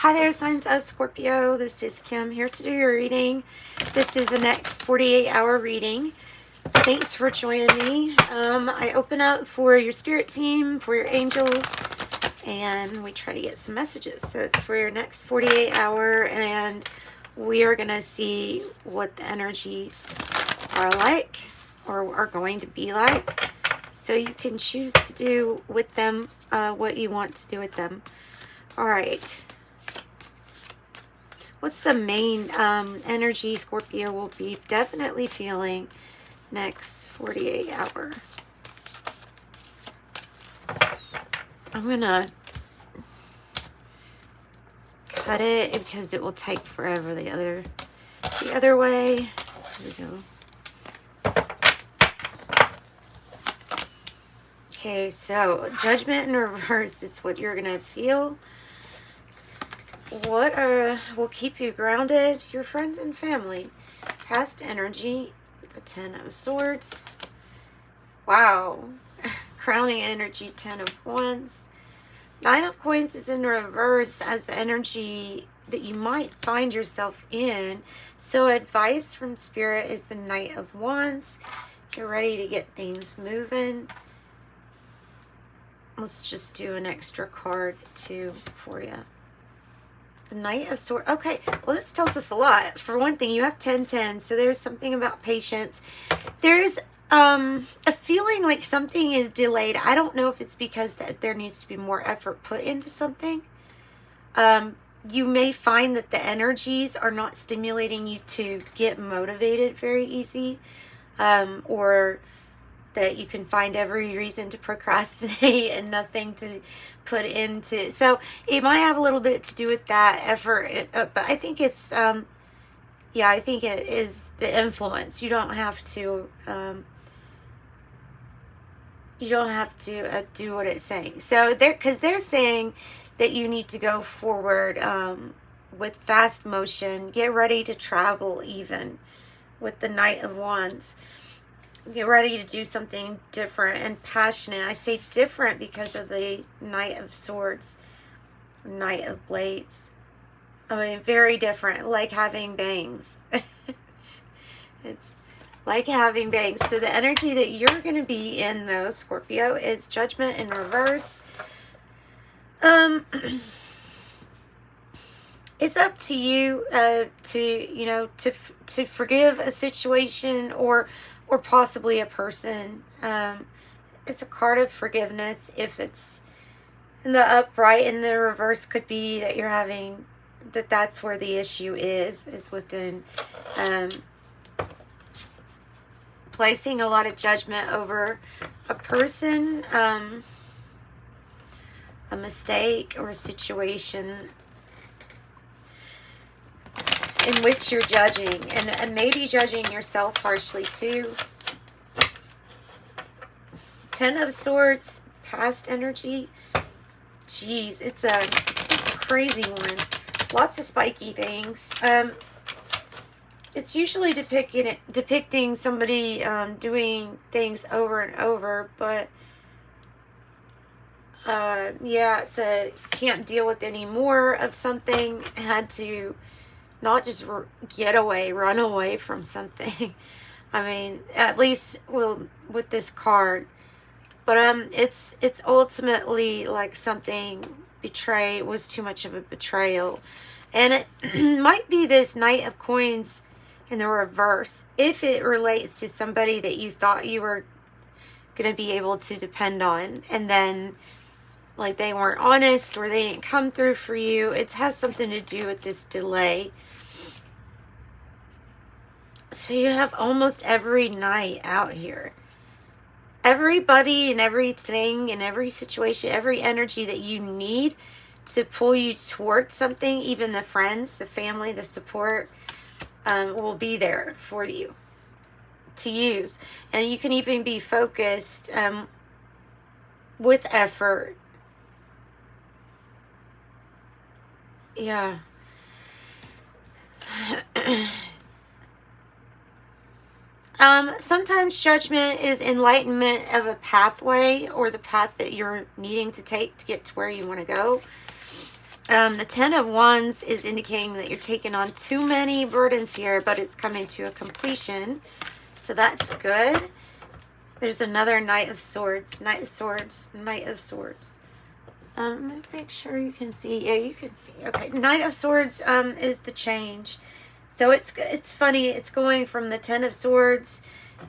Hi there, signs of Scorpio. This is Kim here to do your reading. This is the next 48-hour reading. Thanks for joining me. I open up for your spirit team, for your angels, and we try to get some messages. So it's for your next 48-hour, and we are going to see what the energies are like or are going to be like. So you can choose to do with them what you want to do with them. All right. What's the main energy Scorpio will be definitely feeling next 48 hour? I'm going to cut it because it will take forever the other way. Here we go. Okay, so judgment in reverse is what you're going to feel. What will keep you grounded? Your friends and family. Past energy. The 10 of Swords. Wow. Crowning energy. 10 of Wands. 9 of Coins is in reverse as the energy that you might find yourself in. So advice from Spirit is the Knight of Wands. Get ready to get things moving. Let's just do an extra card too for you. The Knight of Swords. Okay, well, this tells us a lot. For one thing, you have 10-10, so there's something about patience. There's a feeling like something is delayed. I don't know if it's because there needs to be more effort put into something. You may find that the energies are not stimulating you to get motivated very easy, or that you can find every reason to procrastinate and nothing to put into. So it might have a little bit to do with that effort, but I think it's, yeah, I think it is the influence. You don't have to, do what it's saying. So because they're saying that you need to go forward with fast motion, get ready to travel even with the Knight of Wands. Get ready to do something different and passionate. I say different because of the Knight of Swords, Knight of Blades. I mean, very different, like having bangs. It's like having bangs. So the energy that you're going to be in, though, Scorpio, is Judgment in reverse. It's up to you to forgive a situation or possibly a person. It's a card of forgiveness. If it's in the upright, in the reverse could be that you're having, that's where the issue is within placing a lot of judgment over a person, a mistake, or a situation in which you're judging, and maybe judging yourself harshly too. 10 of Swords, past energy. Jeez, it's a crazy one. Lots of spiky things. It's usually depicting somebody doing things over and over, but yeah, it's a can't deal with any more of something. Had to not just run away from something. I mean, at least with this card. But it's ultimately like something was too much of a betrayal. And it might be this Knight of Coins in the reverse, if it relates to somebody that you thought you were going to be able to depend on, and then like they weren't honest or they didn't come through for you. It has something to do with this delay. So you have almost every knight out here. Everybody and everything and every situation, every energy that you need to pull you towards something, even the friends, the family, the support, will be there for you to use. And you can even be focused with effort. Yeah. Sometimes judgment is enlightenment of a pathway or the path that you're needing to take to get to where you want to go. The Ten of Wands is indicating that you're taking on too many burdens here, but it's coming to a completion. So that's good. There's another Knight of Swords. Knight of Swords. Knight of Swords. Make sure you can see. Yeah, you can see. Okay. Knight of Swords is the change. So it's funny. It's going from the Ten of Swords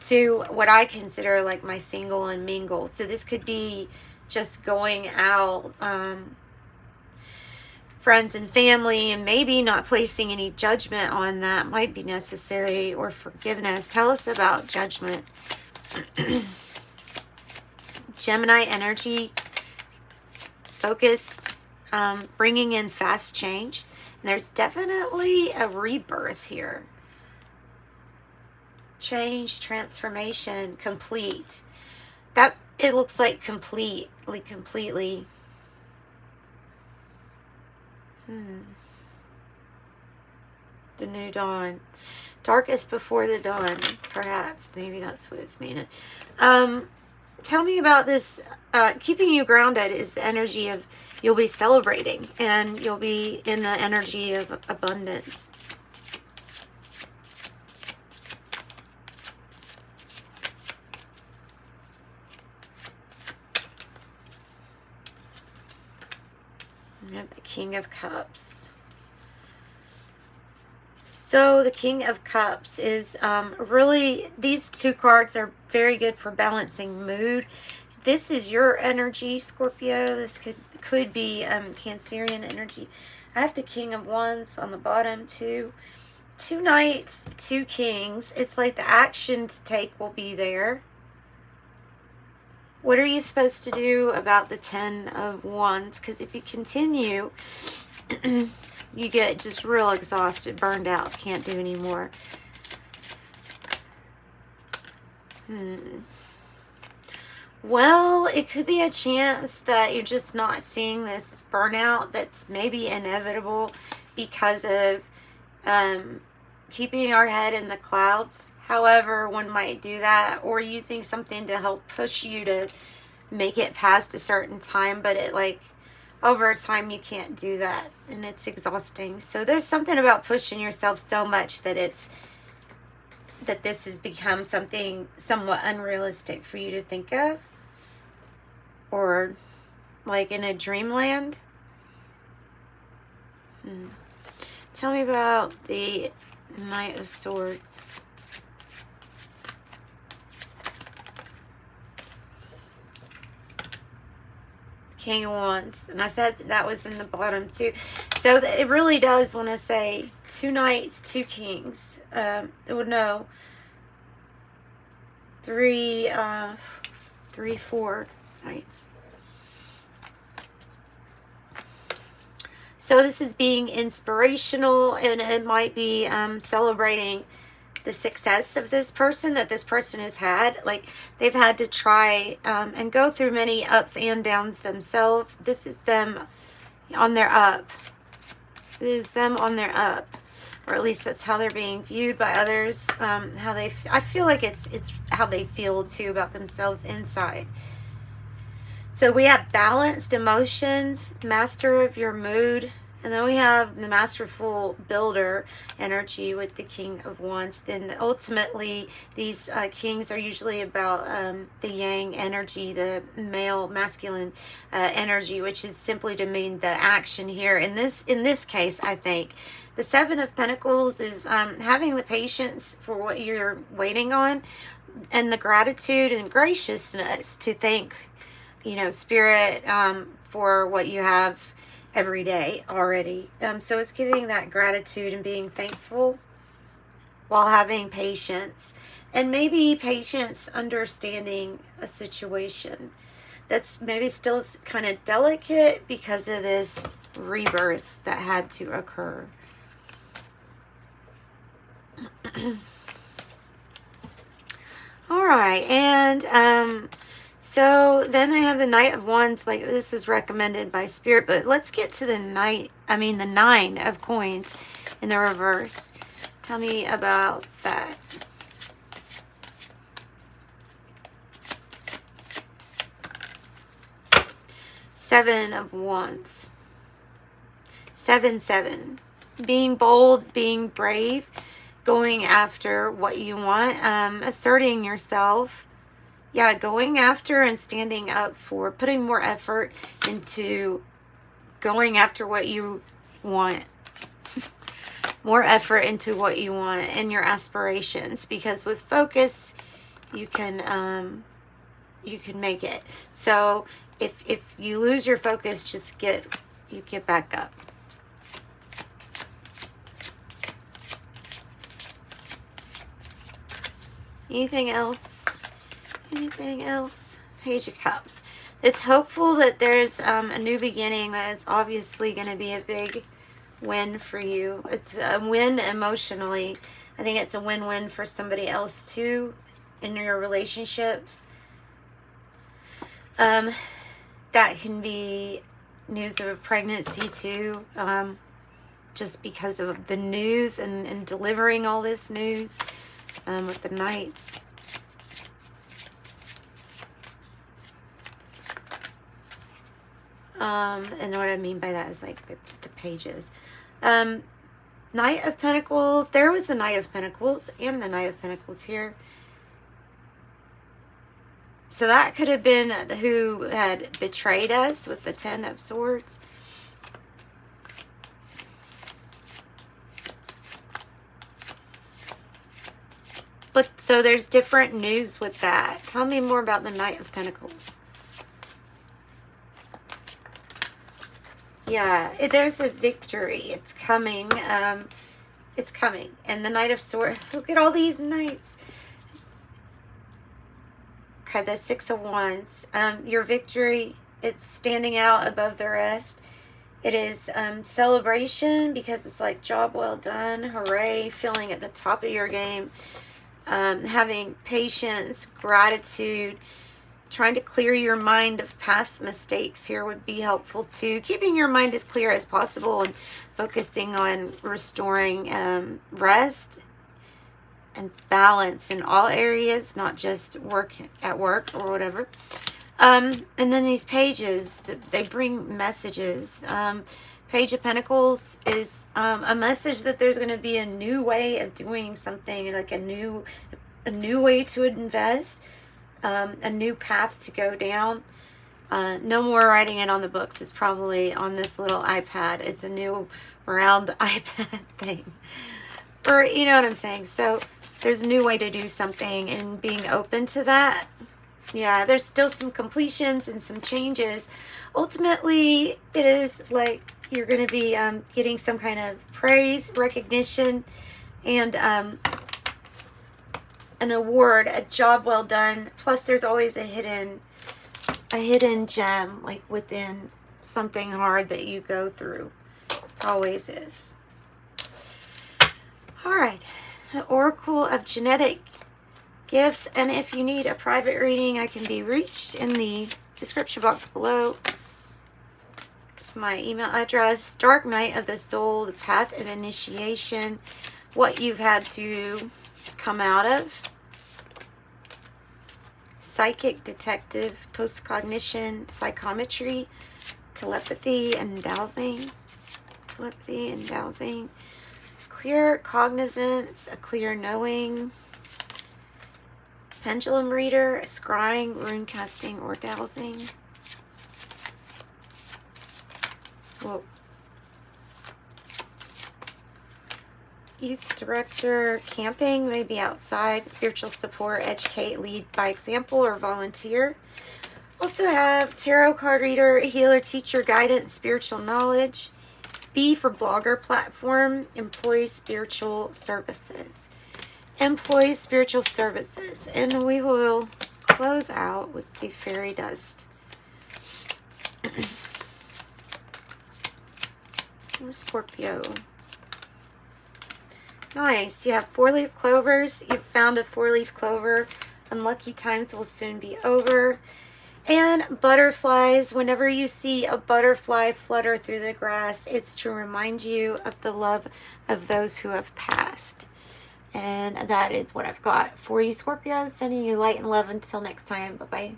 to what I consider like my single and mingle. So this could be just going out, friends and family, and maybe not placing any judgment on that might be necessary, or forgiveness. Tell us about judgment. Gemini energy, focused, bringing in fast change. And there's definitely a rebirth here. Change, transformation, complete. That, it looks like completely. The new dawn. Darkest before the dawn, perhaps. Maybe that's what it's meaning. Tell me about this. Keeping you grounded is the energy of you'll be celebrating, and you'll be in the energy of abundance. We have the King of Cups. So the King of Cups is really, these two cards are very good for balancing mood. This is your energy, Scorpio. This could be Cancerian energy. I have the King of Wands on the bottom too. Two Knights, two Kings. It's like the action to take will be there. What are you supposed to do about the Ten of Wands? Because if you continue, you get just real exhausted, burned out, can't do anymore. Well, it could be a chance that you're just not seeing this burnout that's maybe inevitable because of keeping our head in the clouds. However, one might do that, or using something to help push you to make it past a certain time, but it like over time you can't do that, and it's exhausting. So there's something about pushing yourself so much that this has become something somewhat unrealistic for you to think of, or like in a dreamland. Tell me about the Knight of Swords. King of Wands, and I said that was in the bottom too. So it really does want to say two Knights, two Kings. No, four Knights. So this is being inspirational, and it might be celebrating the success of this person, that this person has had. Like they've had to try and go through many ups and downs themselves. This is them on their up. This is them on their up, or at least that's how they're being viewed by others. I feel like it's how they feel too about themselves inside. So we have balanced emotions, master of your mood. And then we have the masterful builder energy with the King of Wands. Then ultimately, these kings are usually about the yang energy, the male, masculine energy, which is simply to mean the action here. In this case, I think the Seven of Pentacles is having the patience for what you're waiting on, and the gratitude and graciousness to thank, Spirit, for what you have every day already. So it's giving that gratitude and being thankful while having patience, and maybe patience understanding a situation that's maybe still kind of delicate because of this rebirth that had to occur. All right, and so then I have the Knight of Wands. Like this was recommended by Spirit, but let's get to the the Nine of Coins in the reverse. Tell me about that. Seven of Wands. 7-7. Being bold, being brave, going after what you want, asserting yourself. Yeah, going after and standing up for, putting more effort into going after what you want. More effort into what you want and your aspirations, because with focus you can make it. So if you lose your focus, just get back up. Anything else? Anything else? Page of Cups. It's hopeful that there's a new beginning that's obviously going to be a big win for you. It's a win emotionally. I think it's a win-win for somebody else too in your relationships. That can be news of a pregnancy too, just because of the news and delivering all this news with the Knights. And what I mean by that is like the pages. Knight of Pentacles. There was the Knight of Pentacles and the Knight of Pentacles here. So that could have been who had betrayed us with the Ten of Swords. But so there's different news with that. Tell me more about the Knight of Pentacles. Yeah, there's a victory. It's coming. It's coming. And the Knight of Swords. Look at all these knights. Okay, the Six of Wands. Your victory, it's standing out above the rest. It is celebration, because it's like job well done. Hooray. Feeling at the top of your game. Having patience, gratitude. Trying to clear your mind of past mistakes here would be helpful too. Keeping your mind as clear as possible and focusing on restoring rest and balance in all areas, not just at work or whatever. And then these pages, they bring messages. Page of Pentacles is a message that there's going to be a new way of doing something, like a new way to invest. A new path to go down. No more writing it on the books. It's probably on this little iPad. It's a new round iPad thing. Or, you know what I'm saying? So there's a new way to do something, and being open to that. Yeah, there's still some completions and some changes. Ultimately, it is like you're going to be getting some kind of praise, recognition, and an award, a job well done. Plus there's always a hidden gem, like within something hard that you go through. Always is. All right, the Oracle of Genetic Gifts. And if you need a private reading, I can be reached in the description box below. It's my email address. Dark Night of the Soul, the path of initiation, what you've had to come out of. Psychic, detective, post-cognition, psychometry, telepathy and dowsing. Telepathy and dowsing. Clear cognizance, a clear knowing. Pendulum reader, scrying, rune casting, or dowsing. Whoa. Youth director, camping, maybe outside, spiritual support, educate, lead by example, or volunteer. Also have tarot card reader, healer, teacher, guidance, spiritual knowledge. B for blogger platform, employee spiritual services. Employee spiritual services. And we will close out with the fairy dust. Scorpio. Nice. You have 4-leaf clovers. You've found a 4-leaf clover. Unlucky times will soon be over. And butterflies. Whenever you see a butterfly flutter through the grass, it's to remind you of the love of those who have passed. And that is what I've got for you, Scorpio. Sending you light and love until next time. Bye-bye.